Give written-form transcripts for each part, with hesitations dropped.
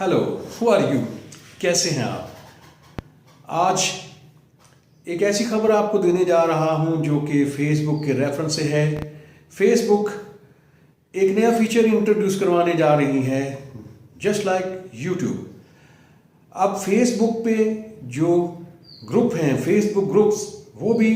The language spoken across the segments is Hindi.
Hello, who are you? कैसे हैं आप? आज एक ऐसी खबर आपको देने जा रहा हूं जो कि फेसबुक के रेफरेंस से है। फेसबुक एक नया फीचर इंट्रोड्यूस करवाने जा रही है, जस्ट लाइक यूट्यूब। अब फेसबुक पे जो ग्रुप हैं, फेसबुक ग्रुप्स, वो भी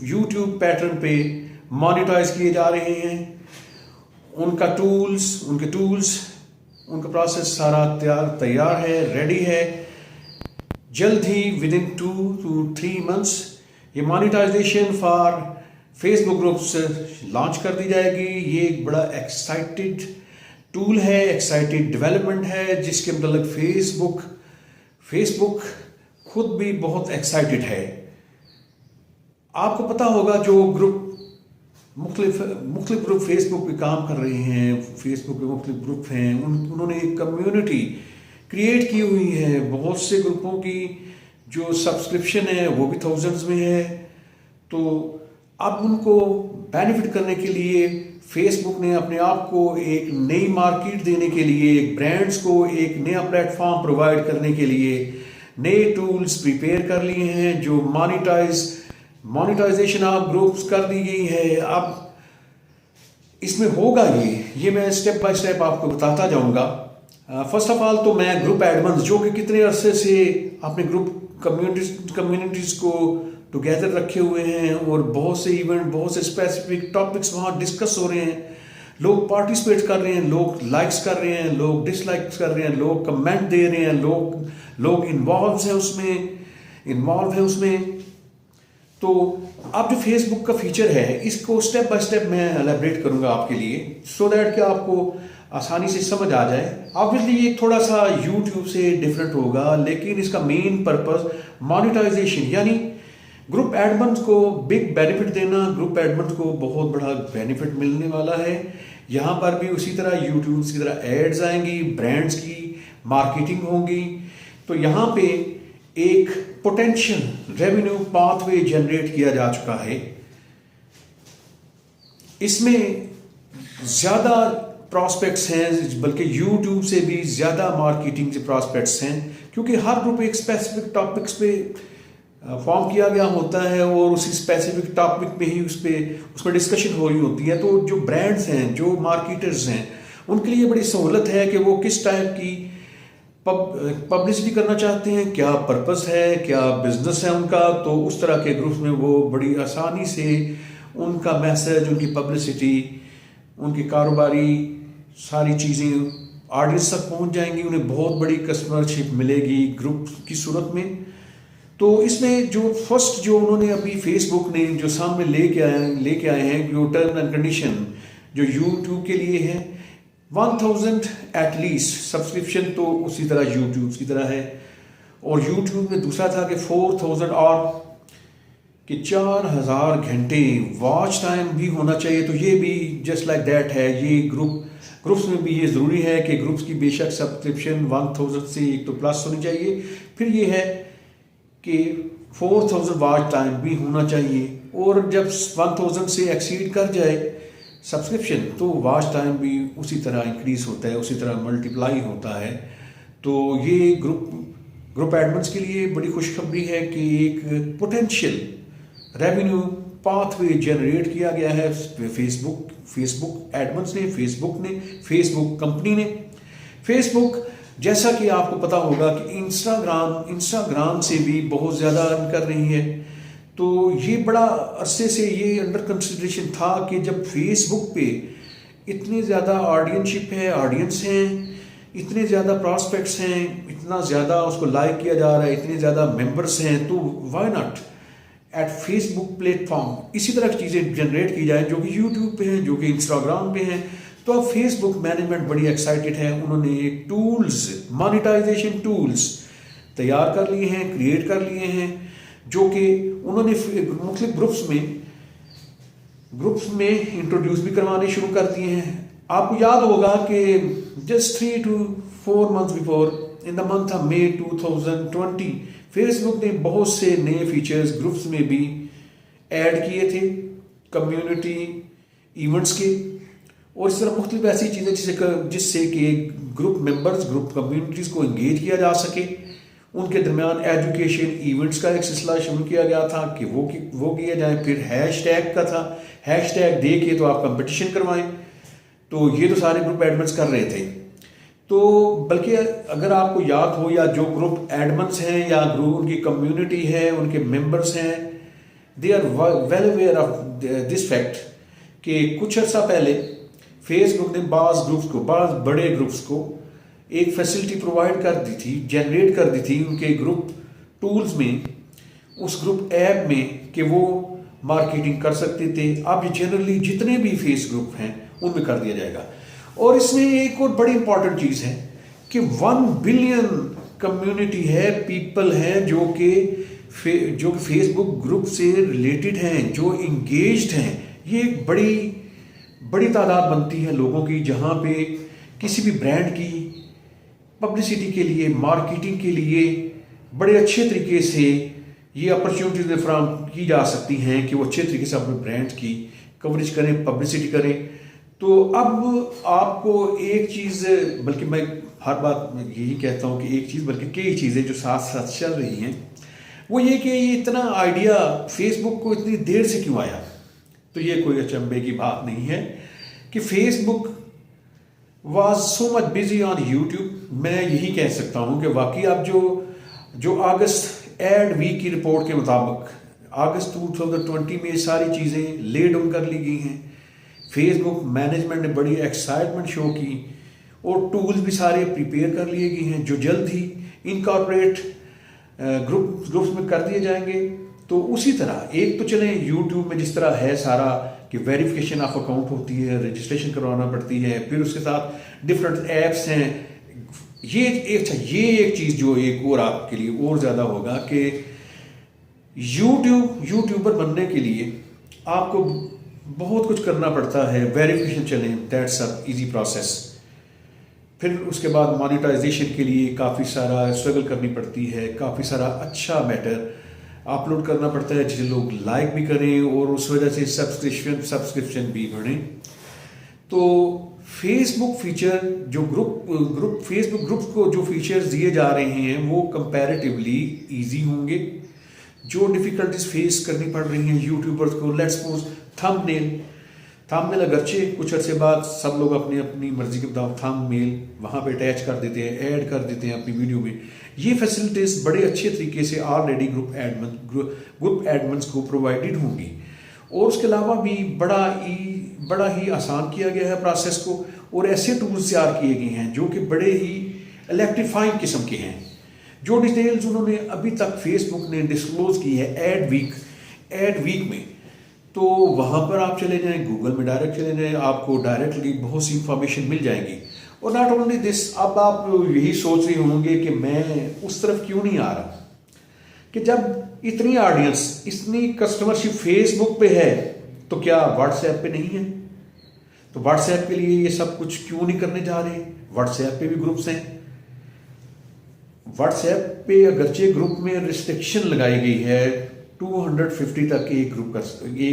यूट्यूब पैटर्न पे मोनेटाइज किए जा रहे हैं। उनका टूल्स उनका प्रोसेस सारा तैयार है, रेडी है। जल्द ही विद इन 2 to 3 months ये monetisation for Facebook groups launch कर दी जाएगी। ये एक बड़ा एक्साइटेड टूल है, एक्साइटेड डेवलपमेंट है, जिसके मतलब फेसबुक खुद भी बहुत एक्साइटेड है। आपको पता होगा जो ग्रुप मुख्तलिफ ग्रुप फेसबुक पे काम कर रहे हैं, फेसबुक पे मुख्तलिफ ग्रुप हैं, उन्होंने एक कम्युनिटी क्रिएट की हुई है। बहुत से ग्रुपों की जो सब्सक्रिप्शन है वो भी थाउजेंड्स में है। तो अब उनको बेनिफिट करने के लिए फेसबुक ने अपने आप को एक नई मार्केट देने के लिए, ब्रांड्स को एक नया प्लेटफॉर्म प्रोवाइड करने के लिए नए टूल्स प्रिपेयर कर लिए हैं, जो मोनेटाइजेशन ऑफ ग्रुप्स कर दी गई है। अब इसमें होगा ये मैं स्टेप बाय स्टेप आपको बताता जाऊंगा। फर्स्ट ऑफ ऑल तो मैं ग्रुप एडमन्स, जो कि कितने अरसे से अपने ग्रुप कम्युनिटीज को टुगेदर रखे हुए हैं और बहुत से इवेंट, बहुत से स्पेसिफिक टॉपिक्स वहाँ डिस्कस हो रहे हैं, लोग पार्टिसिपेट कर रहे हैं, लोग लाइक्स कर रहे हैं, लोग डिसलाइक्स कर रहे हैं, लोग कमेंट दे रहे हैं, लोग इन्वॉल्व हैं उसमें। तो अब जो फेसबुक का फीचर है, इसको स्टेप बाय स्टेप मैं एलैबोरेट करूंगा आपके लिए, सो दैट कि आपको आसानी से समझ आ जाए। ऑब्वियसली ये थोड़ा सा यूट्यूब से डिफरेंट होगा, लेकिन इसका मेन पर्पस मोनेटाइजेशन, यानी ग्रुप एडमन्स को बिग बेनिफिट देना। ग्रुप एडमन्स को बहुत बड़ा बेनिफिट मिलने वाला है। यहाँ पर भी उसी तरह यूट्यूब की तरह एड्स आएंगी, ब्रांड्स की मार्केटिंग होगी। तो यहाँ पे एक पोटेंशियल रेवेन्यू पाथवे जनरेट किया जा चुका है। इसमें ज्यादा प्रॉस्पेक्ट्स हैं, बल्कि यूट्यूब से भी ज्यादा मार्केटिंग के प्रॉस्पेक्ट्स हैं, क्योंकि हर ग्रुप एक स्पेसिफिक टॉपिक्स पे फॉर्म किया गया होता है और उसी स्पेसिफिक टॉपिक पे ही उस पर डिस्कशन हो रही होती है। तो जो ब्रांड्स हैं, जो मार्केटर्स हैं, उनके लिए बड़ी सहूलत है कि वो किस टाइप की पब्लिसिटी करना चाहते हैं, क्या पर्पस है, क्या बिजनेस है उनका। तो उस तरह के ग्रुप्स में वो बड़ी आसानी से उनका मैसेज, उनकी पब्लिसिटी, उनकी कारोबारी सारी चीज़ें ऑडियंस तक पहुंच जाएंगी। उन्हें बहुत बड़ी कस्टमरशिप मिलेगी ग्रुप की सूरत में। तो इसमें जो फर्स्ट जो उन्होंने अभी फेसबुक ने जो सामने लेके आए हैं, जो टर्म एंड कंडीशन जो यूट्यूब के लिए है, 1000 एटलीस्ट सब्सक्रिप्शन, तो उसी तरह यूट्यूब की तरह है। और यूट्यूब में दूसरा था कि 4000 और कि 4000 घंटे वॉच टाइम भी होना चाहिए। तो ये भी जस्ट लाइक दैट है। ये ग्रुप्स में भी ये ज़रूरी है कि ग्रुप्स की बेशक सब्सक्रिप्शन 1000 से एक तो प्लस होनी चाहिए। फिर ये है कि 4000 वॉच टाइम भी होना चाहिए। और जब 1000 से एक्सीड कर जाए सब्सक्रिप्शन, तो वॉच टाइम भी उसी तरह इंक्रीज होता है, उसी तरह मल्टीप्लाई होता है। तो ये ग्रुप एडमन्स के लिए बड़ी खुशखबरी है कि एक पोटेंशियल रेवेन्यू पाथवे जनरेट किया गया है फेसबुक एडमन्स ने, फेसबुक कंपनी ने। फेसबुक, जैसा कि आपको पता होगा कि इंस्टाग्राम से भी बहुत ज़्यादा अर्न कर रही है। तो ये बड़ा अरसे से ये अंडर कंसिडरेशन था कि जब फेसबुक पे इतनी ज़्यादा ऑडियंस हैं, इतने ज़्यादा प्रॉस्पेक्ट्स हैं, इतना ज़्यादा उसको लाइक किया जा रहा है, इतने ज़्यादा मेंबर्स हैं, तो why not at Facebook platform इसी तरह की चीज़ें जनरेट की जाए, जो कि यूट्यूब पे हैं, जो कि इंस्टाग्राम पे हैं। तो अब फेसबुक मैनेजमेंट बड़ी एक्साइटेड है। उन्होंने मोनेटाइजेशन टूल्स तैयार कर लिए हैं, क्रिएट कर लिए हैं, जो कि उन्होंने मुख्तलिफ ग्रुप्स में इंट्रोड्यूस भी करवाने शुरू कर दिए हैं। आपको याद होगा कि just 3 to 4 months before, in the month of May 2020, Facebook ने बहुत से नए फीचर्स ग्रुप्स में भी ऐड किए थे, कम्युनिटी इवेंट्स के। और इस तरह मुख्तलिफ ऐसी चीज़ें जिससे कि ग्रुप मेंबर्स, ग्रुप कम्युनिटीज़ को इंगेज किया जा सके। उनके दरमियान एजुकेशन इवेंट्स का एक सिलसिला शुरू किया गया था कि वो किया जाए। फिर हैशटैग का था, हैशटैग दे के तो आप कंपटीशन करवाएं। तो ये तो सारे ग्रुप एडमिन्स कर रहे थे। तो बल्कि अगर आपको याद हो, या जो ग्रुप एडमिन्स हैं या ग्रुप उनकी कम्युनिटी है, उनके मेंबर्स हैं, they are well aware of this fact कि कुछ अर्सा पहले फेसबुक ने बाज़ बड़े ग्रुप्स को एक फैसिलिटी प्रोवाइड कर दी थी, जनरेट कर दी थी उनके ग्रुप टूल्स में, उस ग्रुप ऐप में, कि वो मार्केटिंग कर सकते थे। अब जनरली जितने भी फेस ग्रुप हैं उनमें कर दिया जाएगा। और इसमें एक और बड़ी इंपॉर्टेंट चीज़ है कि 1 बिलियन कम्युनिटी है, पीपल हैं जो फेसबुक ग्रुप से रिलेटेड हैं, जो इंगेज्ड हैं। ये एक बड़ी तादाद बनती है लोगों की, जहाँ पे किसी भी ब्रांड की पब्लिसिटी के लिए, मार्केटिंग के लिए बड़े अच्छे तरीके से ये अपॉर्चुनिटीज फ्राहम की जा सकती हैं कि वो अच्छे तरीके से अपने ब्रांड की कवरेज करें, पब्लिसिटी करें। तो अब आपको एक चीज़, बल्कि मैं हर बात में यही कहता हूँ कि एक चीज़ बल्कि कई चीज़ें जो साथ साथ चल रही हैं, वो ये कि ये इतना आइडिया फेसबुक को इतनी देर से क्यों आया। तो ये कोई अचंभे की बात नहीं है कि Facebook was so much busy on YouTube. मैं यही कह सकता हूँ कि वाकई अब जो अगस्त एड वीक की रिपोर्ट के मुताबिक अगस्त 2020 में सारी चीज़ें ले डाउन कर ली गई हैं। फेसबुक मैनेजमेंट ने बड़ी एक्साइटमेंट शो की और टूल्स भी सारे प्रिपेयर कर लिए गए हैं जो जल्द ही इनकॉर्पोरेट ग्रुप्स में कर दिए जाएंगे। तो उसी तरह एक तो चले यूट्यूब में जिस तरह है सारा कि वेरिफिकेशन ऑफ अकाउंट होती है, रजिस्ट्रेशन करवाना पड़ती है, फिर उसके साथ डिफरेंट ऐप्स हैं। ये एक चीज़ जो एक और आपके लिए और ज़्यादा होगा कि यूट्यूबर बनने के लिए आपको बहुत कुछ करना पड़ता है। वेरिफिकेशन चले, दैट्स अ इजी प्रोसेस। फिर उसके बाद मोनेटाइजेशन के लिए काफ़ी सारा स्ट्रगल करनी पड़ती है, काफ़ी सारा अच्छा मैटर अपलोड करना पड़ता है जिसे लोग लाइक भी करें और उस वजह से सब्सक्रिप्शन भी बढ़े। तो फेसबुक फीचर जो फेसबुक ग्रुप्स को जो फीचर्स दिए जा रहे हैं वो कंपैरेटिवली इजी होंगे। जो डिफ़िकल्टीज फेस करनी पड़ रही हैं यूट्यूबर्स को, लेट्स सपोज थंबनेल अगरचे कुछ अर्से बाद सब लोग अपनी अपनी मर्जी के मुताबिक थंबनेल वहाँ पे अटैच कर देते हैं, ऐड कर देते हैं अपनी वीडियो में। ये फैसिलिटीज़ बड़े अच्छे तरीके से ऑलरेडी ग्रुप एडमिन्स को प्रोवाइडेड होंगी। और उसके अलावा भी बड़ा ही आसान किया गया है प्रोसेस को, और ऐसे टूल्स तैयार किए गए हैं जो कि बड़े ही इलेक्ट्रीफाइंग किस्म के हैं। जो डिटेल्स उन्होंने अभी तक फेसबुक ने डिस्क्लोज की है एड वीक में, तो वहाँ पर आप चले जाएं, गूगल में डायरेक्ट चले जाएं, आपको डायरेक्टली बहुत सी इंफॉर्मेशन मिल जाएगी। और नॉट ओनली दिस, अब आप यही सोच रहे होंगे कि मैं उस तरफ क्यों नहीं आ रहा, कि जब इतनी ऑडियंस, इतनी कस्टमरशिप फेसबुक पे है तो क्या व्हाट्सएप पे नहीं है? तो व्हाट्सएप के लिए ये सब कुछ क्यों नहीं करने जा रहे? व्हाट्सएप पे भी ग्रुप्स हैं। व्हाट्सएप पे अगरचे ग्रुप में रिस्ट्रिक्शन लगाई गई है 250 तक एक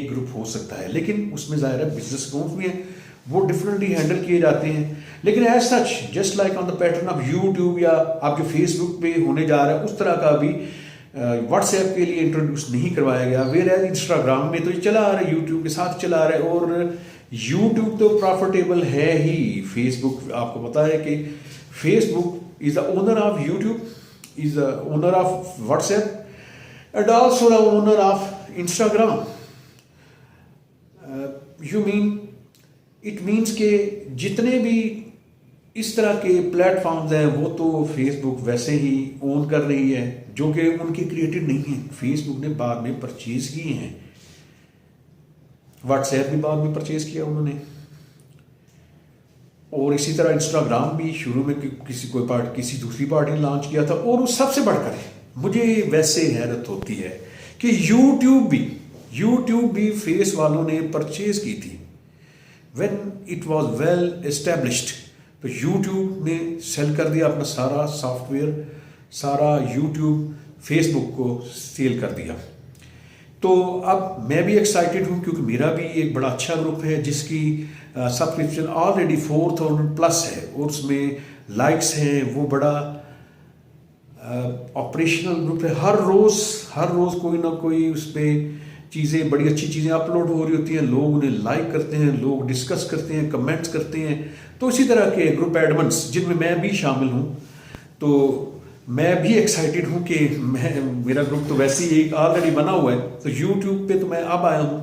ग्रुप हो सकता है, लेकिन उसमें ज़ाहिर है बिजनेस अकाउंट्स भी हैं, वो डिफरेंटली हैंडल किए जाते हैं। लेकिन as such just like on the pattern of YouTube या आप जो फेसबुक पे होने जा रहा है उस तरह का भी व्हाट्सएप के लिए इंट्रोड्यूस नहीं करवाया गया। वेयर एज इंस्टाग्राम में तो ये चला आ रहा है, यूट्यूब के साथ चला आ रहा है, और यूट्यूब तो प्रॉफिटेबल है ही। फेसबुक, आपको पता है कि Facebook is the owner of YouTube, is the owner of WhatsApp, and also the owner of Instagram. It means कि जितने भी इस तरह के प्लेटफॉर्म्स हैं वो तो फेसबुक वैसे ही ओन कर रही है, जो कि उनकी क्रिएटेड नहीं है, फेसबुक ने बाद में परचेज किए हैं। व्हाट्सएप भी बाद में परचेज किया उन्होंने, और इसी तरह इंस्टाग्राम भी शुरू में किसी दूसरी पार्टी ने लॉन्च किया था। और उस सबसे बढ़कर मुझे वैसे हैरत होती है कि यूट्यूब भी फेस वालों ने परचेज की थी when it was well established. तो यूट्यूब ने सेल कर दिया अपना सारा सॉफ्टवेयर, सारा यूट्यूब फेसबुक को सेल कर दिया। तो अब मैं भी एक्साइटेड हूँ क्योंकि मेरा भी एक बड़ा अच्छा ग्रुप है जिसकी सब्सक्रिप्शन ऑलरेडी 4000 प्लस है और उसमें लाइक्स हैं। वो बड़ा ऑपरेशनल ग्रुप है। हर रोज़ कोई ना कोई उस पर चीज़ें, बड़ी अच्छी चीज़ें अपलोड हो रही होती हैं, लोग उन्हें लाइक करते हैं, लोग डिस्कस करते हैं, कमेंट्स करते हैं। तो इसी तरह के ग्रुप एडमन्स जिनमें मैं भी शामिल हूँ, तो मैं भी एक्साइटेड हूँ कि मेरा ग्रुप तो वैसे ही एक ऑलरेडी बना हुआ है। तो यूट्यूब पे तो मैं अब आया हूँ,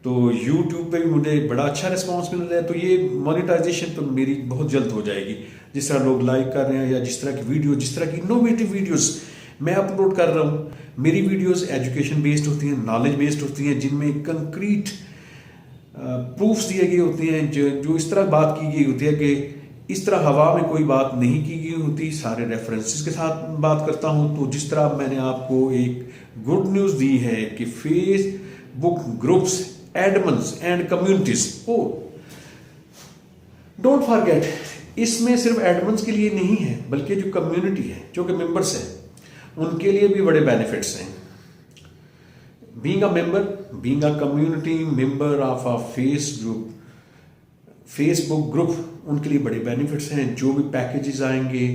तो यूट्यूब पे भी मुझे बड़ा अच्छा रिस्पांस मिल रहा है। तो ये मोनेटाइजेशन तो मेरी बहुत जल्द हो जाएगी। जिस तरह लोग लाइक कर रहे हैं या जिस तरह की वीडियो, जिस तरह की इनोवेटिव वीडियोस मैं अपलोड कर रहा हूँ। मेरी वीडियोस एजुकेशन बेस्ड होती हैं, नॉलेज बेस्ड होती हैं, जिनमें कंक्रीट प्रूफ्स दिए गए होते हैं, जो इस तरह बात की गई होती है कि इस तरह हवा में कोई बात नहीं की गई होती। सारे रेफरेंसेस के साथ बात करता हूँ। तो जिस तरह मैंने आपको एक गुड न्यूज़ दी है कि Facebook groups, admins and communities, oh don't forget, इसमें सिर्फ एडमन्स के लिए नहीं है बल्कि जो कम्युनिटी है, जो कि मेंबर्स हैं, उनके लिए भी बड़े बेनिफिट्स हैं। Being a member, being a community member of a Facebook group, उनके लिए बड़े बेनिफिट्स हैं। जो भी पैकेजेस आएंगे,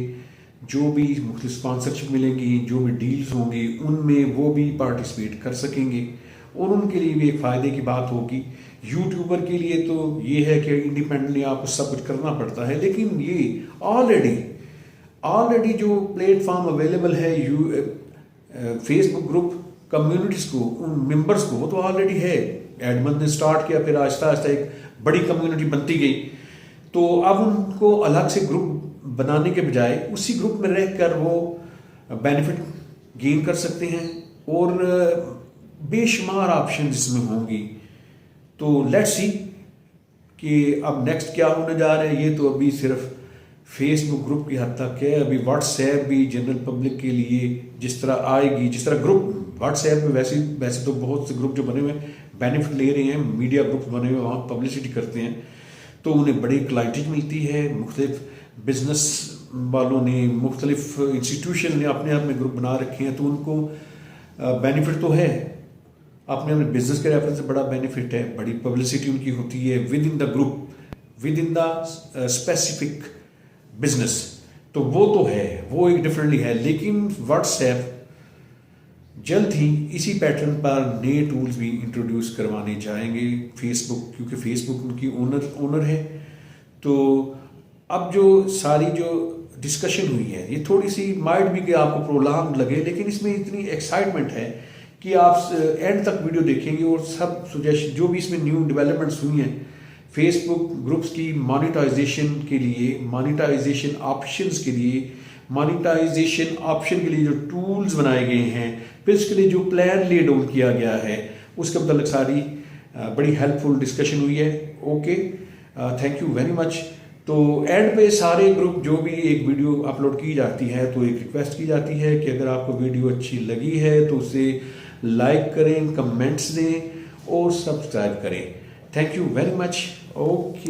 जो भी मुख्तलिफ स्पॉन्सरशिप मिलेंगी, जो भी डील्स होंगी, उनमें वो भी पार्टिसिपेट कर सकेंगे और उनके लिए भी एक फ़ायदे की बात होगी। यूट्यूबर के लिए तो ये है कि इंडिपेंडेंटली आपको सब कुछ करना पड़ता है, लेकिन ये ऑलरेडी जो प्लेटफॉर्म अवेलेबल है फेसबुक ग्रुप कम्युनिटीज़ को, उन मेंबर्स को, वो तो ऑलरेडी है। एडमन ने स्टार्ट किया, फिर आहिस्ता आहिस्ता एक बड़ी कम्युनिटी बनती गई। तो अब उनको अलग से ग्रुप बनाने के बजाय उसी ग्रुप में रहकर वो बेनिफिट गेन कर सकते हैं और बेशुमार ऑप्शन इसमें होंगी। तो लेट्स सी कि अब नेक्स्ट क्या होने जा रहा है। ये तो अभी सिर्फ फेसबुक ग्रुप की हद तक है। अभी व्हाट्सएप भी जनरल पब्लिक के लिए जिस तरह आएगी, जिस तरह ग्रुप व्हाट्सएप में वैसे तो बहुत से ग्रुप जो बने हुए हैं बेनिफिट ले रहे हैं, मीडिया ग्रुप बने हुए वहाँ पब्लिसिटी करते हैं तो उन्हें बड़ी क्लाइंटेज मिलती है। मुख्तलिफ बिजनेस वालों ने, मुख्तलिफ इंस्टीट्यूशन ने अपने आप में ग्रुप बना रखे हैं, तो उनको बेनिफिट तो है। अपने अपने बिजनेस के रेफरेंस से बड़ा बेनिफिट है, बड़ी पब्लिसिटी उनकी होती है with in the group, with in the specific business. तो वो तो है, वो एक डिफरेंटली है। लेकिन व्हाट्सएप जल्द ही इसी पैटर्न पर नए टूल्स भी इंट्रोड्यूस करवाने जाएंगे फेसबुक, क्योंकि फेसबुक उनकी ओनर है। तो अब जो सारी जो डिस्कशन हुई है, ये थोड़ी सी माइट भी कि आपको प्रोलॉन्ग लगे, लेकिन इसमें इतनी एक्साइटमेंट है कि आप एंड तक वीडियो देखेंगे और सब सुजेशन जो भी इसमें न्यू डेवलपमेंट्स हुई हैं फेसबुक ग्रुप्स की मोनेटाइजेशन के लिए, मोनेटाइजेशन ऑप्शंस के लिए, मोनेटाइजेशन ऑप्शन के लिए जो टूल्स बनाए गए हैं, फिर उसके लिए जो प्लान ले डाउन किया गया है, उसके मतलब सारी बड़ी हेल्पफुल डिस्कशन हुई है। Okay, thank you very much. तो एंड पे सारे ग्रुप जो भी एक वीडियो अपलोड की जाती है तो एक रिक्वेस्ट की जाती है कि अगर आपको वीडियो अच्छी लगी है तो उसे लाइक करें, कमेंट्स दें और सब्सक्राइब करें। Thank you very much. Okay.